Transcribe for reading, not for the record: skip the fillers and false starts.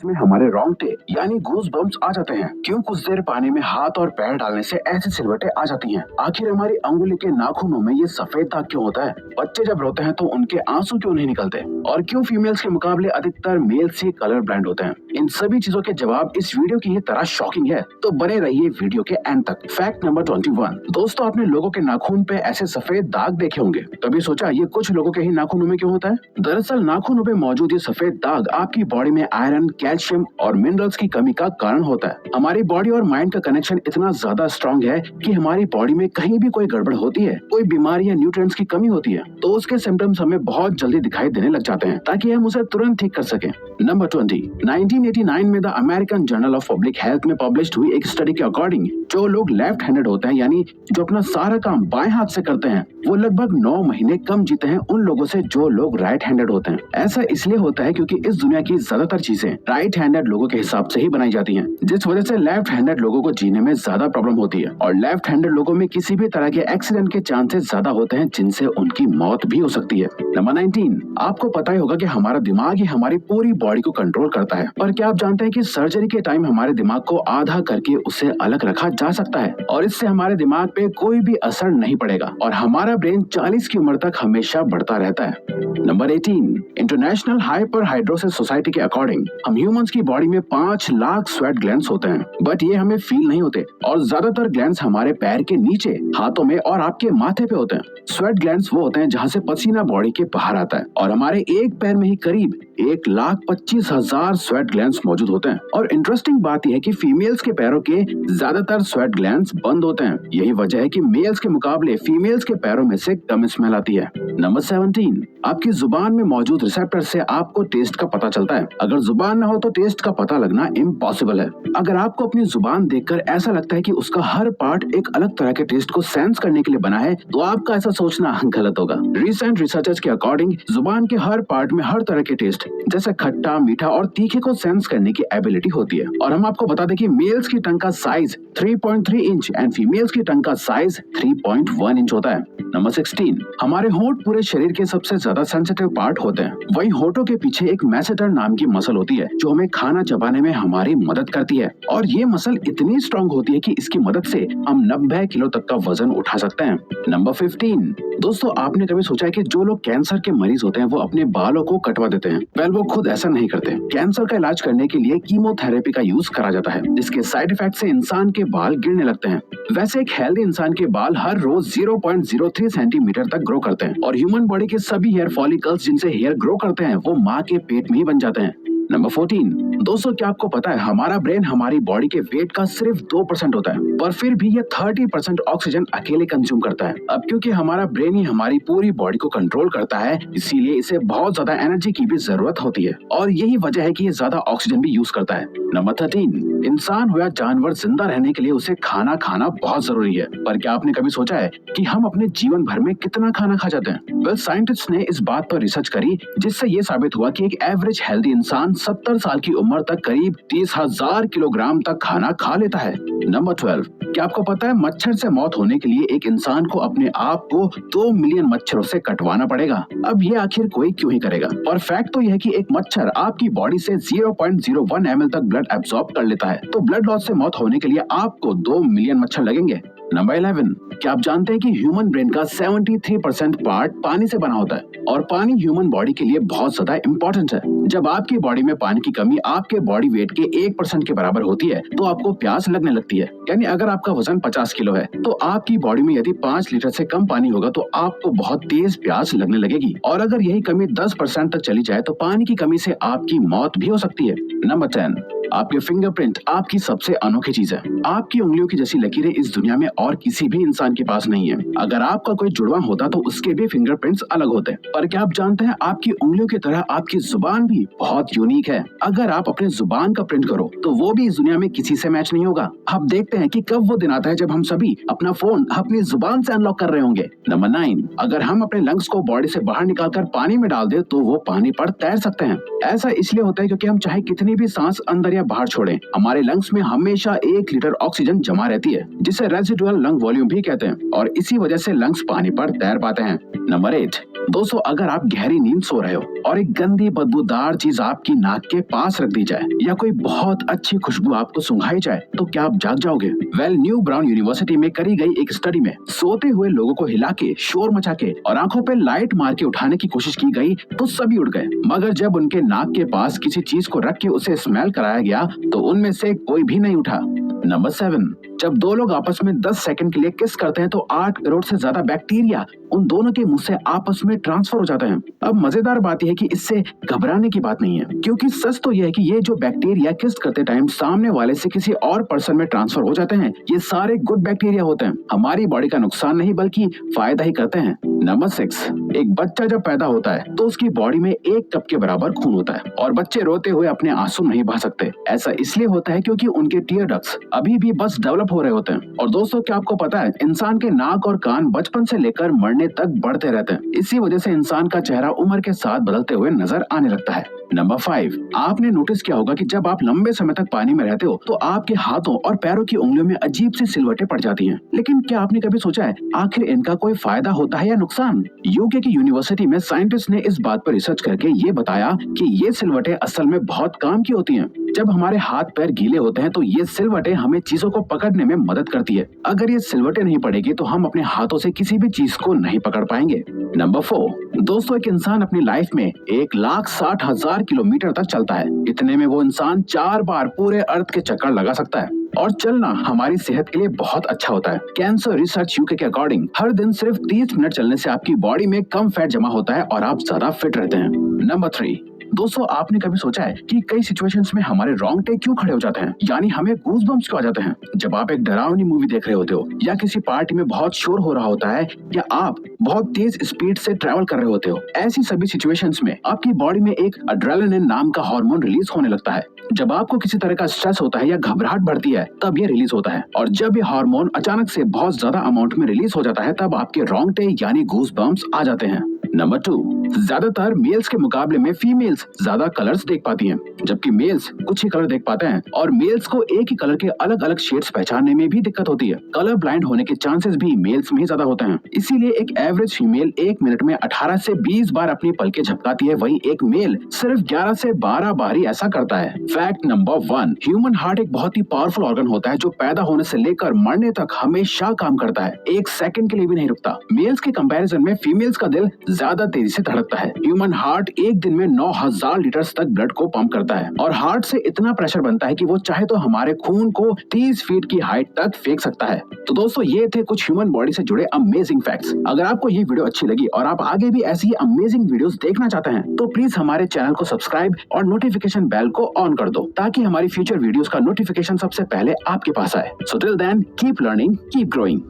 में हमारे रोंगटे यानी गूज बम्प्स आ जाते हैं। क्यों कुछ देर पानी में हाथ और पैर डालने से ऐसी सिलवटें आ जाती हैं? आखिर हमारी अंगुली के नाखूनों में ये सफेद दाग क्यों होता है? बच्चे जब रोते हैं तो उनके आंसू क्यों नहीं निकलते? और क्यों फीमेल्स के मुकाबले अधिकतर मेल्स ही कलर ब्लाइंड होते हैं? इन सभी चीजों के जवाब इस वीडियो की ये तरह शॉकिंग है, तो बने रहिए वीडियो के एंड तक। Fact number 21। दोस्तों, आपने लोगों के नाखून पे ऐसे सफेद दाग देखे होंगे। कभी सोचा ये कुछ लोगों के ही नाखूनों में क्यों होता है? दरअसल नाखूनों पे मौजूद ये सफेद दाग आपकी बॉडी में आयरन, कैल्शियम और मिनरल्स की कमी का कारण होता है। हमारी बॉडी और माइंड का कनेक्शन इतना ज्यादा स्ट्रॉन्ग है कि हमारी बॉडी में कहीं भी कोई गड़बड़ होती है, कोई बीमारी या न्यूट्रिएंट्स की कमी होती है, तो उसके सिम्टम्स हमें बहुत जल्दी दिखाई देने लग जाते हैं, ताकि हम उसे तुरंत ठीक कर सकें। नंबर 20। 1989 में the American journal of public health में पब्लिश्ड हुई एक स्टडी के अकॉर्डिंग जो लोग लेफ्ट हैंडेड होते हैं, यानी जो अपना सारा काम बाएं हाथ से करते हैं, वो लगभग 9 महीने कम जीते हैं उन लोगों से जो लोग राइट हैंडेड होते हैं। ऐसा इसलिए होता है क्योंकि इस दुनिया की ज्यादातर चीजें राइट हैंडेड लोगों के हिसाब से ही बनाई जाती हैं, जिस वजह से लेफ्ट हैंडेड लोगों को जीने में ज्यादा प्रॉब्लम होती है। और लेफ्ट हैंडेड लोगों में किसी भी तरह के एक्सीडेंट के चांसेस ज्यादा होते हैं, जिनसे उनकी मौत भी हो सकती है। नंबर 19। आपको पता ही होगा कि हमारा दिमाग ही हमारी पूरी बॉडी को कंट्रोल करता है, पर क्या आप जानते हैं कि सर्जरी के टाइम हमारे दिमाग को आधा करके उसे अलग रखा जा सकता है और इससे हमारे दिमाग पे कोई भी असर नहीं पड़ेगा और हमारा ब्रेन 40 की उम्र तक हमेशा बढ़ता रहता है। Number 18। International hyper hidrosis society के अकॉर्डिंग हम ह्यूमंस की बॉडी में 5 लाख स्वेट ग्लैंड्स होते हैं, बट ये हमें फील नहीं होते और ज्यादातर ग्लैंड्स हमारे पैर के नीचे, हाथों में और आपके माथे पे होते हैं। स्वेट ग्लैंड्स वो होते हैं जहाँ से पसीना बॉडी के बाहर आता है और हमारे एक पैर में ही करीब 1,25,000 स्वेट ग्लैंड्स मौजूद होते हैं। और इंटरेस्टिंग बात यह है कि फीमेल्स के पैरों के ज्यादातर स्वेट ग्लैंड्स बंद होते हैं। यही वजह है कि मेल्स के मुकाबले फीमेल्स के पैरों में से कम स्मेल आती है। नंबर 17। आपकी जुबान में मौजूद रिसेप्टर से आपको टेस्ट का पता चलता है। अगर जुबान ना हो तो टेस्ट का पता लगना इम्पॉसिबल है। अगर आपको अपनी जुबान देखकर ऐसा लगता है कि उसका हर पार्ट एक अलग तरह के टेस्ट को सेंस करने के लिए बना है, तो आपका ऐसा सोचना गलत होगा। रिसेंट रिसर्चर्स के अकॉर्डिंग जुबान के हर पार्ट में हर तरह के टेस्ट जैसे खट्टा, मीठा और तीखे को सेंस करने की एबिलिटी होती है। और हम आपको बता दें कि मेल्स की टंग का साइज 3.3 इंच एंड फीमेल्स की टंग का साइज 3.1 इंच होता है। नंबर 16। हमारे होंठ पूरे शरीर के सबसे ज्यादा सेंसिटिव पार्ट होते हैं। वहीं होठों के पीछे एक मैसेटर नाम की मसल होती है जो हमें खाना चबाने में हमारी मदद करती है और ये मसल इतनी स्ट्रॉन्ग होती है कि इसकी मदद से हम 90 किलो तक का वजन उठा सकते हैं। नंबर 15। दोस्तों, आपने कभी सोचा है कि जो लोग कैंसर के मरीज होते हैं वो अपने बालों को कटवा देते हैं? वेल, वो खुद ऐसा नहीं करते। कैंसर का इलाज करने के लिए कीमोथेरेपी का यूज करा जाता है, जिसके साइड इफेक्ट से इंसान के बाल गिरने लगते हैं। वैसे एक हेल्दी इंसान के बाल हर रोज 0.03 सेंटीमीटर तक ग्रो करते हैं और ह्यूमन बॉडी के सभी हेयर फॉलिकल्स जिनसे हेयर ग्रो करते हैं वो माँ के पेट में ही बन जाते हैं। नंबर 14। दोस्तों, क्या आपको पता है हमारा ब्रेन हमारी बॉडी के वेट का सिर्फ 2% होता है, पर फिर भी ये 30% ऑक्सीजन अकेले कंज्यूम करता है। अब क्योंकि हमारा ब्रेन ही हमारी पूरी बॉडी को कंट्रोल करता है, इसीलिए इसे बहुत ज्यादा एनर्जी की भी जरूरत होती है और यही वजह है कि ये ज्यादा ऑक्सीजन भी यूज करता है। नंबर 13। इंसान हो या जानवर, जिंदा रहने के लिए उसे खाना खाना बहुत जरूरी है, पर क्या आपने कभी सोचा है कि हम अपने जीवन भर में कितना खाना खा जाते हैं? वेल, साइंटिस्ट ने इस बात पर रिसर्च करी, जिससे ये साबित हुआ कि एक एवरेज हेल्दी इंसान 70 साल की उम्र तक करीब 30,000 किलोग्राम तक खाना खा लेता है। नंबर 12। क्या आपको पता है मच्छर से मौत होने के लिए एक इंसान को अपने आप को 2 मिलियन मच्छरों से कटवाना पड़ेगा? अब ये आखिर कोई क्यों ही करेगा? और फैक्ट तो यह है कि एक मच्छर आपकी बॉडी से 0.01 ml तक ब्लड एब्सॉर्ब कर लेता है, तो ब्लड लॉस से मौत होने के लिए आपको 2 मिलियन मच्छर लगेंगे। नंबर 11। क्या आप जानते हैं कि ह्यूमन ब्रेन का 73% पार्ट पानी से बना होता है और पानी ह्यूमन बॉडी के लिए बहुत ज्यादा इंपॉर्टेंट है। जब आपकी बॉडी में पानी की कमी आपके बॉडी वेट के 1% के बराबर होती है तो आपको प्यास लगने लगती है। यानी अगर आपका वजन 50 किलो है तो आपकी बॉडी में यदि 5 लीटर से कम पानी होगा तो आपको बहुत तेज प्यास लगने लगेगी और अगर यही कमी 10% तक चली जाए तो पानी की कमी से आपकी मौत भी हो सकती है। नंबर 10। आपके फिंगरप्रिंट आपकी सबसे अनोखी चीज है। आपकी उंगलियों की जैसी लकीरें इस दुनिया में और किसी भी इंसान के पास नहीं है। अगर आपका कोई जुड़वा होता तो उसके भी फिंगरप्रिंट्स अलग होते, पर क्या आप जानते हैं आपकी उंगलियों की तरह आपकी जुबान भी बहुत यूनिक है। अगर आप अपने जुबान का प्रिंट करो तो वो भी इस दुनिया में किसी से मैच नहीं होगा। अब देखते हैं कि कब वो दिन आता है जब हम सभी अपना फोन अपनी जुबान से अनलॉक कर रहे होंगे। नंबर 9। अगर हम अपने लंग्स को बॉडी से बाहर निकालकर पानी में डाल दे तो वो पानी पर तैर सकते हैं। ऐसा इसलिए होता है क्योंकि हम चाहे कितनी भी सांस अंदर या बाहर छोड़ें, हमारे लंग्स में हमेशा 1 लीटर ऑक्सीजन जमा रहती है, जिसे रेजिडुअल लंग वॉल्यूम भी कहते हैं, और इसी वजह से लंग्स पानी पर तैर पाते हैं। नंबर 8, दोस्तों अगर आप गहरी नींद सो रहे हो और एक गंदी बदबूदार चीज आपकी नाक के पास रख दी जाए या कोई बहुत अच्छी खुशबू आपको सुंघाई जाए, तो क्या आप जाग जाओगे? न्यू ब्राउन यूनिवर्सिटी में करी गई एक स्टडी में सोते हुए लोगों को हिला के, शोर मचा के और आंखों पे लाइट मार के उठाने की कोशिश की गई तो सभी उठ गए, मगर जब उनके नाक के पास किसी चीज को रख के उसे स्मेल कराया गया तो उनमें से कोई भी नहीं उठा। नंबर 7, जब दो लोग आपस में 10 सेकंड के लिए किस करते हैं तो 8 करोड़ से ज्यादा बैक्टीरिया उन दोनों के मुंह से आपस में ट्रांसफर हो जाते हैं। अब मजेदार बात यह है कि इससे घबराने की बात नहीं है, क्योंकि सच तो यह है कि ये जो बैक्टीरिया किस करते टाइम सामने वाले से किसी और पर्सन में ट्रांसफर हो जाते हैं, ये सारे गुड बैक्टीरिया होते हैं, हमारी बॉडी का नुकसान नहीं बल्कि फायदा ही करते हैं। नंबर 6, एक बच्चा जब पैदा होता है तो उसकी बॉडी में 1 कप के बराबर खून होता है और बच्चे रोते हुए अपने आंसू नहीं बहा सकते। ऐसा इसलिए होता है क्योंकि उनके टीयर डक्ट्स अभी भी बस डेवलप हो रहे होते हैं। और दोस्तों क्या आपको पता है, इंसान के नाक और कान बचपन से लेकर मरने तक बढ़ते रहते हैं। इसी वजह से इंसान का चेहरा उम्र के साथ बदलते हुए नजर आने लगता है। नंबर 5, आपने नोटिस किया होगा कि जब आप लंबे समय तक पानी में रहते हो तो आपके हाथों और पैरों की उंगलियों में अजीब सी सिलवटें पड़ जाती हैं। लेकिन क्या आपने कभी सोचा है आखिर इनका कोई फायदा होता है या नुकसान? यूके की यूनिवर्सिटी में साइंटिस्ट ने इस बात पर रिसर्च करके ये बताया कि ये सिलवटें असल में बहुत काम की होती हैं। जब हमारे हाथ पैर गीले होते हैं तो ये सिलवटें हमें चीजों को पकड़ने में मदद करती है। अगर ये सिलवटें नहीं पड़ेगी तो हम अपने हाथों से किसी भी चीज को नहीं पकड़ पाएंगे। नंबर 4, दोस्तों एक इंसान अपनी लाइफ में 1,60,000 किलोमीटर तक चलता है। इतने में वो इंसान 4 बार पूरे अर्थ के चक्कर लगा सकता है। और चलना हमारी सेहत के लिए बहुत अच्छा होता है। कैंसर रिसर्च यूके के अकॉर्डिंग हर दिन सिर्फ 30 मिनट चलने से आपकी बॉडी में कम फैट जमा होता है और आप ज्यादा फिट रहते हैं। नंबर 3, दोस्तों आपने कभी सोचा है कि कई सिचुएशंस में हमारे रोंगटे क्यों खड़े हो जाते हैं, यानी हमें गूज़बम्प्स क्यों आ जाते हैं? जब आप एक डरावनी मूवी देख रहे होते हो या किसी पार्टी में बहुत शोर हो रहा होता है या आप बहुत तेज स्पीड से ट्रैवल कर रहे होते हो, ऐसी सभी सिचुएशंस में आपकी बॉडी में एक एड्रेनालिन नाम का हार्मोन रिलीज होने लगता है। जब आपको किसी तरह का स्ट्रेस होता है या घबराहट बढ़ती है तब ये रिलीज होता है, और जब ये हार्मोन अचानक से बहुत ज्यादा अमाउंट में रिलीज हो जाता है तब आपके रोंगटे यानी गूज़बम्प्स आ जाते हैं। नंबर 2, ज्यादातर मेल्स के मुकाबले में फीमेल्स ज्यादा कलर्स देख पाती हैं, जबकि मेल्स कुछ ही कलर देख पाते हैं, और मेल्स को एक ही कलर के अलग अलग शेड्स पहचानने में भी दिक्कत होती है। कलर ब्लाइंड होने के चांसेस भी मेल्स में ही ज्यादा होते हैं। इसीलिए एक एवरेज फीमेल 1 मिनट में 18 से 20 बार अपनी पलकें झपकाती है, वहीं एक मेल सिर्फ 11 से 12 बार ही ऐसा करता है। फैक्ट नंबर 1, ह्यूमन हार्ट एक बहुत ही पावरफुल ऑर्गन होता है जो पैदा होने से लेकर मरने तक हमेशा काम करता है, 1 सेकंड के लिए भी नहीं रुकता। मेल्स के कंपैरिजन में फीमेल्स का दिल ज्यादा तेजी से धड़कता है। ह्यूमन हार्ट एक दिन में 9,000 लीटर तक ब्लड को पंप करता है और हार्ट से इतना प्रेशर बनता है कि वो चाहे तो हमारे खून को 30 फीट की हाइट तक फेंक सकता है। तो दोस्तों ये थे कुछ ह्यूमन बॉडी से जुड़े अमेजिंग फैक्ट्स। अगर आपको ये वीडियो अच्छी लगी और आप आगे भी ऐसी अमेजिंग वीडियोस देखना चाहते हैं तो प्लीज हमारे चैनल को सब्सक्राइब और नोटिफिकेशन बेल को ऑन कर दो, ताकि हमारी फ्यूचर वीडियोस का नोटिफिकेशन सबसे पहले आपके पास आए। So till then keep learning, keep growing.